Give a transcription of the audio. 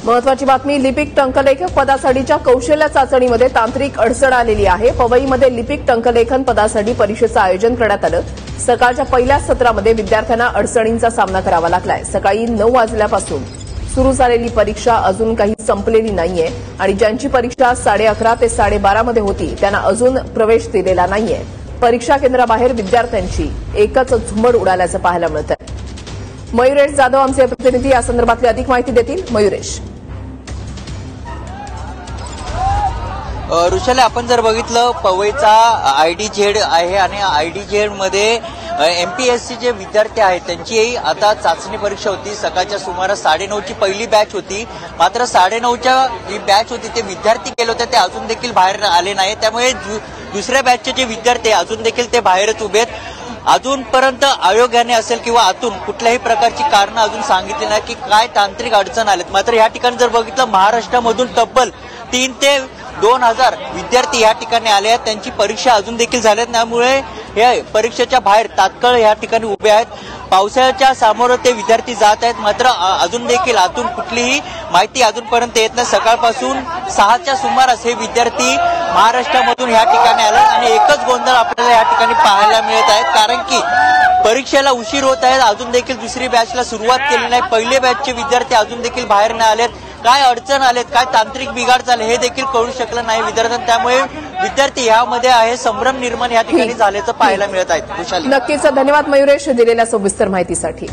महत्वाची बातमी, लिपिक टंकलेखक पदासाठीच्या कौशल्य चाचणीमध्ये तांत्रिक अडचण आलेली आहे। पवईमध्ये लिपिक टंकलेखन पदासाठी परीक्षेचं आयोजन करण्यात आलं। सकाळच्या पहिल्या सत्रामध्ये विद्यार्थ्यांना अडचणींचा सामना करावा लागलाय। सकाळी 9 वाजल्यापासून सुरू झालेली परीक्षा अजून काही संपलेली नाहीये आणि ज्यांची परीक्षा 11:30 ते 12:30 मध्ये होती त्यांना अजून प्रवेश दिलेला नाहीये। परीक्षा केंद्राबाहेर विद्यार्थ्यांची एकच झुंबड उडाल्याचं पाहायला मिळतंय। मयुरेश जाधव आमचे प्रतिनिधी या संदर्भातली अधिक माहिती देतील। मयुरेश, ऋषाली, आपण जर बघितलं पवईचा IDZ आहे आणि IDZ मध्ये MPSC जे विद्यार्थी आहेत त्यांची आता चाचणी परीक्षा होती। सकाळच्या सुमारास 9:30ची पहिली बॅच होती, मात्र 9:30च्या जी बॅच होती ते विद्यार्थी गेले होते ते अजून देखील बाहेर आले नाही। त्यामुळे दुसऱ्या बॅचचे जे विद्यार्थी अजून देखील ते बाहेरच उभे आहेत। अजूनपर्यंत आयोगाने असेल किंवा आतून कुठल्याही प्रकारची कारणं अजून सांगितली नाही की काय तांत्रिक अडचण आलेत। मात्र या ठिकाणी जर बघितलं महाराष्ट्रामधून तब्बल 3 ते 2,000 विद्यार्थी या ठिकाणी आले आहेत। त्यांची परीक्षा अजून देखील झाली आहे, त्यामुळे या परीक्षेच्या बाहेर तात्काळ या ठिकाणी उभे आहेत। पावसाच्या सामोरं ते विद्यार्थी जात आहेत, मात्र अजून देखील आतून कुठलीही माहिती अजूनपर्यंत येत नाही। सकाळपासून 6च्या सुमारास हे विद्यार्थी महाराष्ट्रामधून या ठिकाणी आले आणि एकच गोंधळ आपल्याला या ठिकाणी पाहायला मिळत आहे, कारण की परीक्षेला उशीर होत आहे। अजून देखील दुसरी बॅचला सुरुवात केली नाही। पहिले बॅचचे विद्यार्थी अजून देखील बाहेर नाही आलेत। काय अडचण आलेत, काय तांत्रिक बिघाड झाले हे देखील कळू शकलं नाही विद्यार्थ्यांना। त्यामुळे विद्यार्थी यामध्ये आहे संभ्रम निर्माण या ठिकाणी झाल्याचं पाहायला मिळत आहे। नक्कीच धन्यवाद मयुरेश दिलेल्या सविस्तर माहितीसाठी।